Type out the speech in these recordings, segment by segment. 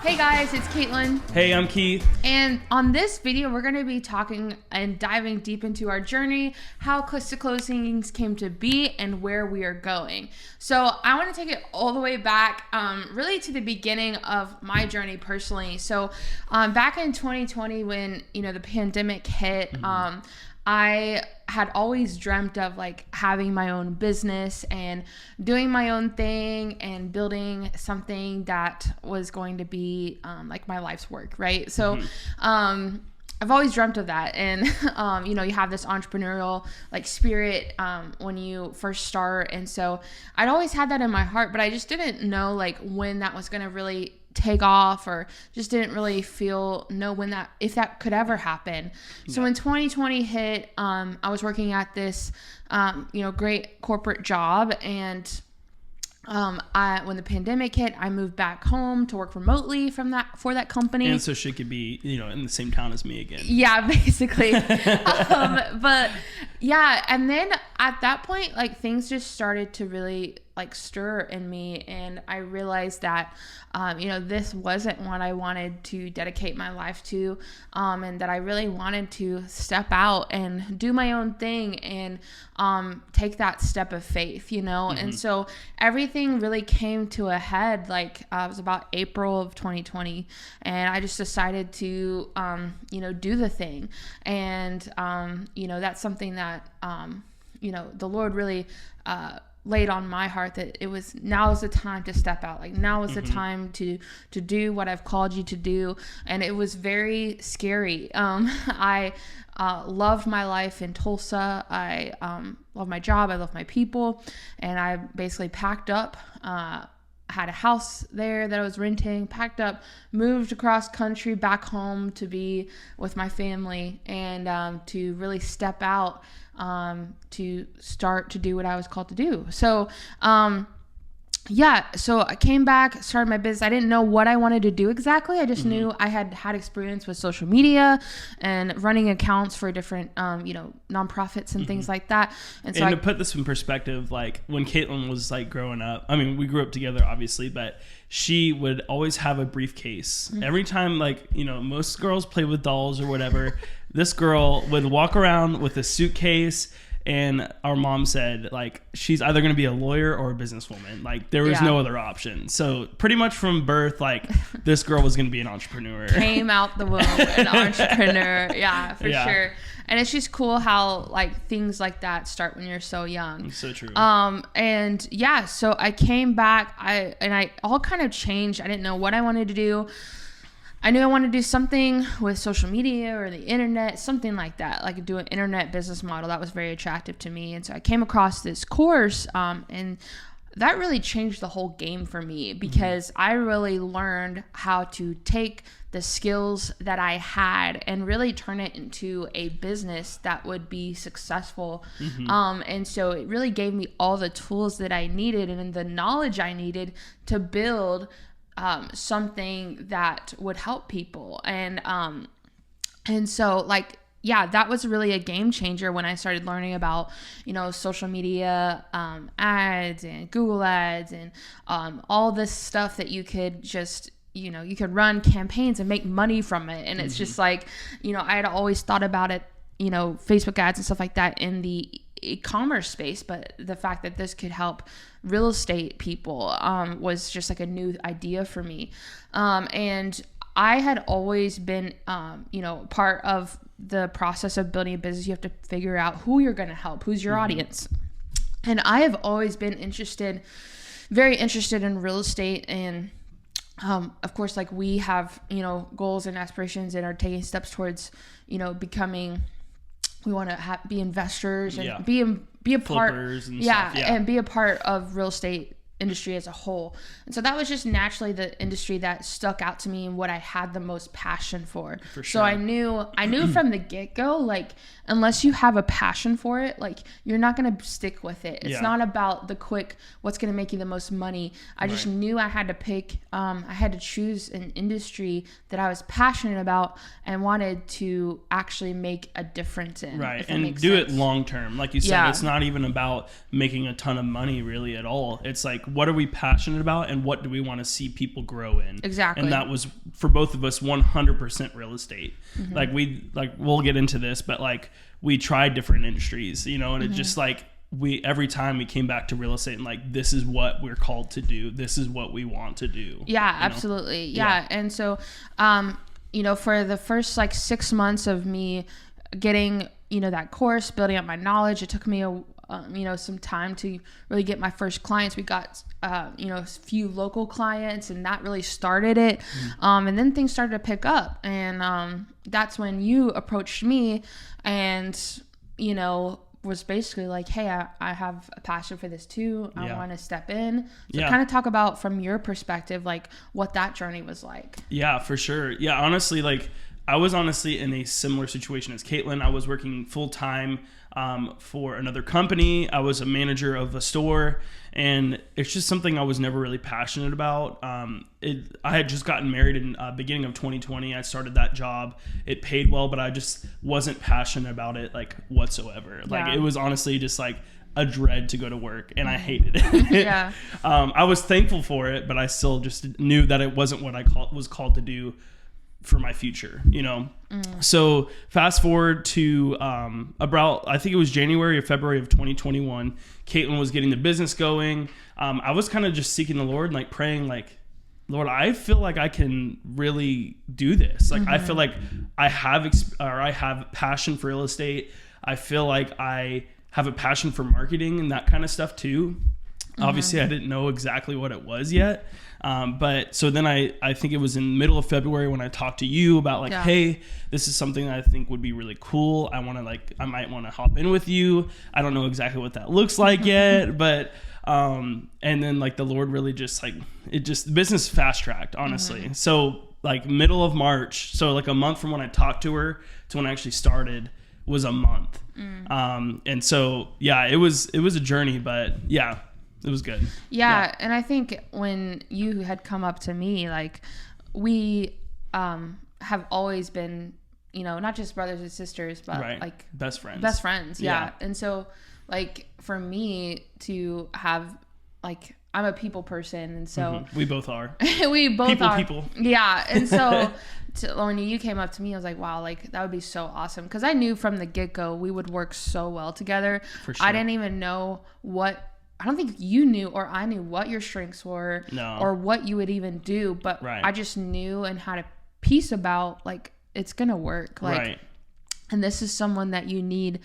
Hey guys, it's Kaitlyn. Hey, I'm Keith. And on this video, we're going to be talking and diving deep into our journey, how Close to Closings came to be, and where we are going. So I want to take it all the way back, really to the beginning of my journey personally. So back in 2020, when the pandemic hit, I had always dreamt of like having my own business and doing my own thing and building something that was going to be like my life's work, right? So I've always dreamt of that. And you have this entrepreneurial like spirit when you first start. And so I'd always had that in my heart, but I just didn't know like when that was going to really take off, or just didn't really know if that could ever happen. So when 2020 hit, I was working at this great corporate job, and when the pandemic hit, I moved back home to work remotely for that company. And so she could be, in the same town as me again. Yeah, basically. But yeah, and then at that point, like things just started to really like stir in me, and I realized that this wasn't what I wanted to dedicate my life to, and that I really wanted to step out and do my own thing and take that step of faith, and so everything really came to a head like it was about April of 2020, and I just decided to do the thing. And that's something that the Lord really laid on my heart, that now is the time to step out. Like now is the time to do what I've called you to do. And it was very scary. I loved my life in Tulsa. I love my job. I love my people. And I basically packed up, had a house there that I was renting, packed up, moved across country back home to be with my family, and to really step out, to start to do what I was called to do. So, so I came back, started my business. I didn't know what I wanted to do exactly. I just knew I had experience with social media and running accounts for different, nonprofits and things like that. And so to put this in perspective, like when Kaitlyn was like growing up, I mean, we grew up together obviously, but she would always have a briefcase. Every time, like, most girls play with dolls or whatever, this girl would walk around with a suitcase. And our mom said, like, she's either going to be a lawyer or a businesswoman. Like, there was no other option. So, pretty much from birth, like, this girl was going to be an entrepreneur. Came out the womb an entrepreneur. Yeah, for sure. And it's just cool how, like, things like that start when you're so young. So true. And, yeah, so I came back. I all kind of changed. I didn't know what I wanted to do. I knew I wanted to do something with social media or the internet, something like that, like do an internet business model. That was very attractive to me. And so I came across this course, and that really changed the whole game for me, because I really learned how to take the skills that I had and really turn it into a business that would be successful. And so it really gave me all the tools that I needed and the knowledge I needed to build something that would help people. And so like, yeah, that was really a game changer when I started learning about, social media, ads and Google ads and, all this stuff that you could just, you could run campaigns and make money from it. And it's just like, I had always thought about it, Facebook ads and stuff like that in the e-commerce space, but the fact that this could help real estate people was just like a new idea for me. And I had always been, part of the process of building a business. You have to figure out who you're going to help, who's your audience. And I have always been very interested in real estate. And of course, like we have, goals and aspirations and are taking steps towards, becoming. We want to be investors and be a part, and and be a part of real estate industry as a whole. And so that was just naturally the industry that stuck out to me and what I had the most passion for. For sure. So I knew from the get-go, like, unless you have a passion for it, like, you're not going to stick with it. It's not about the quick, what's going to make you the most money. I just knew I had to pick, I had to choose an industry that I was passionate about and wanted to actually make a difference in. Right. And do it long term. Like you said, it's not even about making a ton of money really at all. It's like, like, what are we passionate about and what do we want to see people grow in? Exactly. And that was for both of us 100% real estate. Like we'll get into this, but like we tried different industries, you know, and it just like every time we came back to real estate and like, this is what we're called to do. This is what we want to do. Yeah, absolutely. Yeah. And so, you know, for the first like 6 months of me getting, you know, that course, building up my knowledge, it took me you know, some time to really get my first clients. We got, you know, a few local clients, and that really started it. And then things started to pick up, and that's when you approached me and, you know, was basically like, hey, I have a passion for this too. I want to step in. So kind of talk about from your perspective, like what that journey was like. Yeah, for sure. Yeah, honestly, like I was honestly in a similar situation as Kaitlyn. I was working full time for another company. I was a manager of a store, and it's just something I was never really passionate about. I had just gotten married in beginning of 2020. I started that job. It paid well, but I just wasn't passionate about it like whatsoever. Like it was honestly just like a dread to go to work, and I hated it. I was thankful for it, but I still just knew that it wasn't what I was called to do for my future, you know? So fast forward to about, I think it was January or February of 2021, Kaitlyn was getting the business going. I was kind of just seeking the Lord and like praying like, Lord, I feel like I can really do this. Like, I feel like I have passion for real estate. I feel like I have a passion for marketing and that kind of stuff too. Obviously I didn't know exactly what it was yet. But so then I think it was in the middle of February when I talked to you about like, hey, this is something that I think would be really cool. I might want to hop in with you. I don't know exactly what that looks like yet, but, and then like the Lord really just like, the business fast tracked, honestly. So like middle of March, so like a month from when I talked to her to when I actually started was a month. And so, yeah, it was a journey, but yeah, it was good. Yeah. And I think when you had come up to me, like we have always been, you know, not just brothers and sisters, but like best friends. Yeah. And so like for me to have like, I'm a people person. And so we both are. We both are. People. Yeah. And so when you came up to me, I was like, wow, like that would be so awesome. Cause I knew from the get-go, we would work so well together. For sure. I didn't even know I don't think you knew or I knew what your strengths were or what you would even do, but I just knew and had a piece about like, it's going to work. Like, and this is someone that you need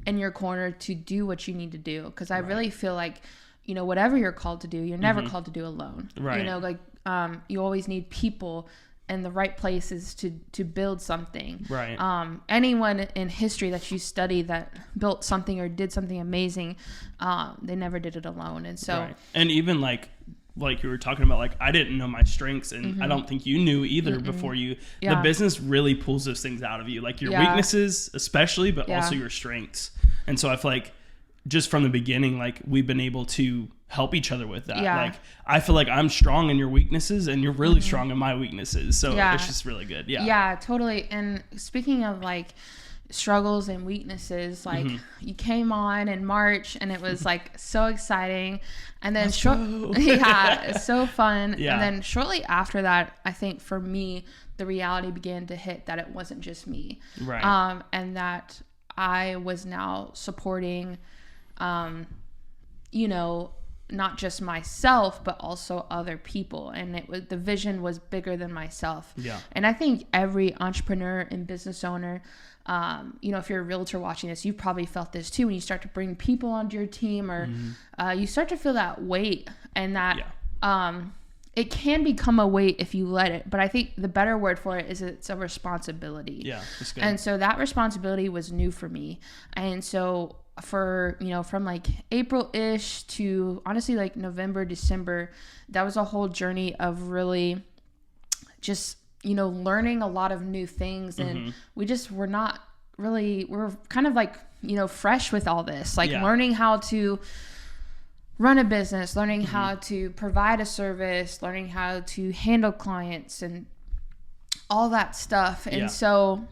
in your corner to do what you need to do. Cause I really feel like, you know, whatever you're called to do, you're never called to do alone. You know, like, you always need people in the right places to build something. Anyone in history that you study that built something or did something amazing, they never did it alone. And so, and even like you were talking about, like, I didn't know my strengths, and I don't think you knew either before you. The business really pulls those things out of you, like your weaknesses, especially, but also your strengths. And so I feel like just from the beginning, like we've been able to help each other with that. Like I feel like I'm strong in your weaknesses and you're really strong in my weaknesses. So it's just really good. Yeah, totally. And speaking of like struggles and weaknesses, like you came on in March and it was like so exciting. And then it's so fun. And then shortly after that, I think for me, the reality began to hit that it wasn't just me. And that I was now supporting, you know, not just myself, but also other people. And the vision was bigger than myself. And I think every entrepreneur and business owner, you know, if you're a realtor watching this, you've probably felt this too, when you start to bring people onto your team, or you start to feel that weight, and that it can become a weight if you let it. But I think the better word for it is it's a responsibility. That's good. And so that responsibility was new for me. And so for, you know, from like April-ish to honestly like November, December, that was a whole journey of really just, you know, learning a lot of new things. And we were kind of like, you know, fresh with all this, like learning how to run a business, learning how to provide a service, learning how to handle clients and all that stuff. And so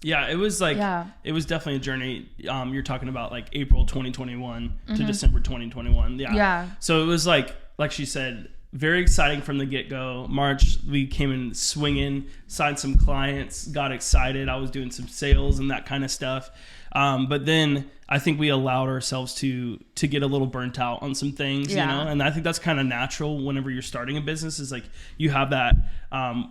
Yeah, it was like, it was definitely a journey. You're talking about like April 2021 to December 2021. Yeah. So it was like she said, very exciting from the get-go. March, we came in swinging, signed some clients, got excited. I was doing some sales and that kind of stuff. But then I think we allowed ourselves to get a little burnt out on some things, you know? And I think that's kind of natural whenever you're starting a business, is like you have that,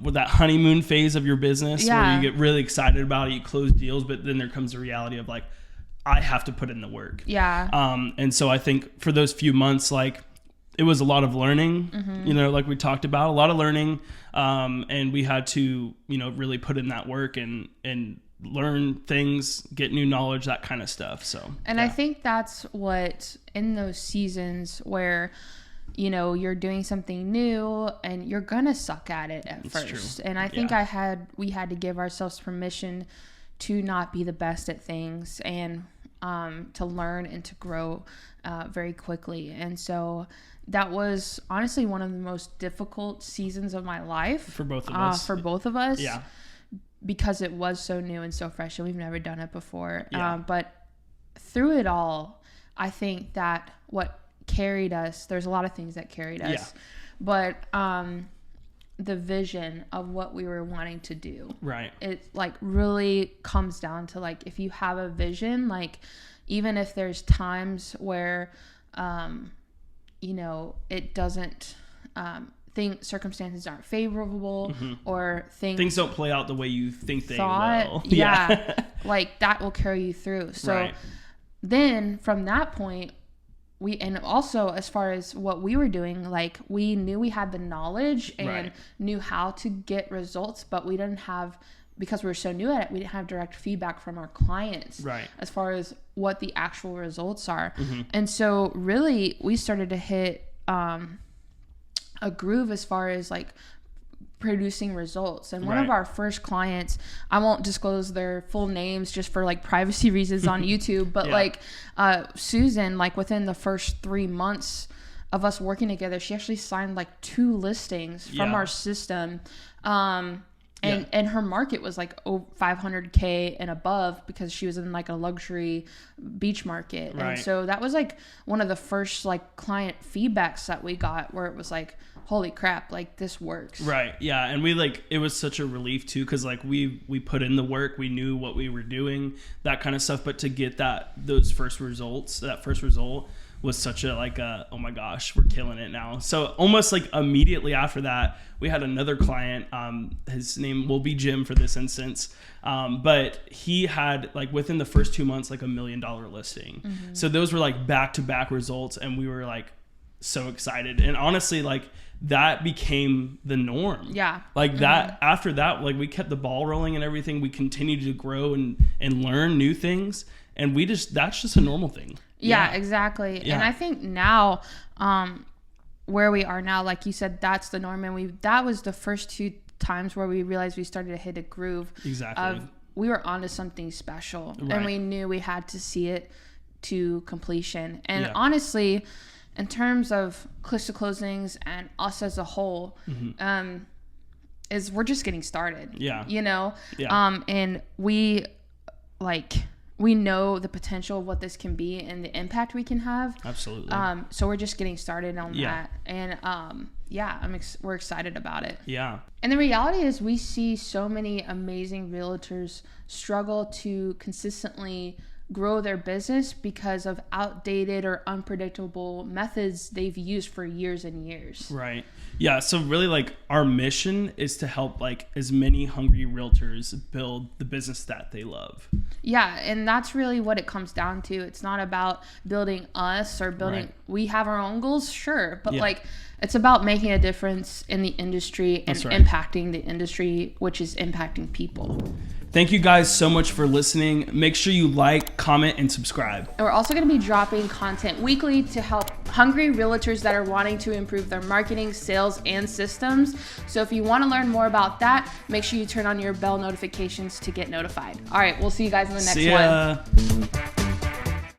with that honeymoon phase of your business where you get really excited about it, you close deals, but then there comes the reality of like, I have to put in the work. And so I think for those few months, like, it was a lot of learning, you know, like we talked about, a lot of learning. And we had to, you know, really put in that work and learn things, get new knowledge, that kind of stuff. So, and I think that's what, in those seasons where, you know, you're doing something new and you're going to suck at it at first. True. And I think we had to give ourselves permission to not be the best at things and to learn and to grow very quickly. And so that was honestly one of the most difficult seasons of my life for both of us. Yeah. Because it was so new and so fresh and we've never done it before. But through it all, I think that what carried us, there's a lot of things that carried us, but the vision of what we were wanting to do. Right. It like really comes down to like, if you have a vision, like even if there's times where, you know, it doesn't, circumstances aren't favorable or things don't play out the way you think they will. Like that will carry you through. So then from that point, and also as far as what we were doing, like we knew we had the knowledge and knew how to get results, but we didn't have, because we were so new at it, we didn't have direct feedback from our clients as far as what the actual results are. And so really we started to hit a groove as far as like producing results. And one of our first clients, I won't disclose their full names just for like privacy reasons on YouTube, but like Susan, like within the first 3 months of us working together, she actually signed like 2 listings from our system. And her market was like 500K and above because she was in like a luxury beach market. And so that was like one of the first like client feedbacks that we got, where it was like, holy crap, like this works. Right. Yeah. And we like, it was such a relief too, because like we put in the work, we knew what we were doing, that kind of stuff. But to get that first result was such a like oh my gosh, we're killing it now. So almost like immediately after that, we had another client, his name will be Jim for this instance, but he had like within the first 2 months like $1 million listing. So those were like back-to-back results, and we were like so excited. And honestly, like that became the norm. Like that after that, like we kept the ball rolling and everything. We continued to grow and learn new things, and that's just a normal thing. Yeah, exactly. And I think now, where we are now, like you said, that's the norm. And that was the first 2 times where we realized we started to hit a groove. Exactly. We were onto something special, and we knew we had to see it to completion. And honestly, in terms of Cliffs to Closings and us as a whole, is we're just getting started. You know? And we know the potential of what this can be and the impact we can have. Absolutely. So we're just getting started on that. And we're excited about it. Yeah. And the reality is we see so many amazing realtors struggle to consistently grow their business because of outdated or unpredictable methods they've used for years and years. Right. Yeah. So really, like, our mission is to help like as many hungry realtors build the business that they love. Yeah. And that's really what it comes down to. It's not about building us or building, we have our own goals, sure. But like, it's about making a difference in the industry and impacting the industry, which is impacting people. Thank you guys so much for listening. Make sure you like, comment, and subscribe. And we're also going to be dropping content weekly to help hungry realtors that are wanting to improve their marketing, sales, and systems. So if you want to learn more about that, make sure you turn on your bell notifications to get notified. All right, we'll see you guys in the next one.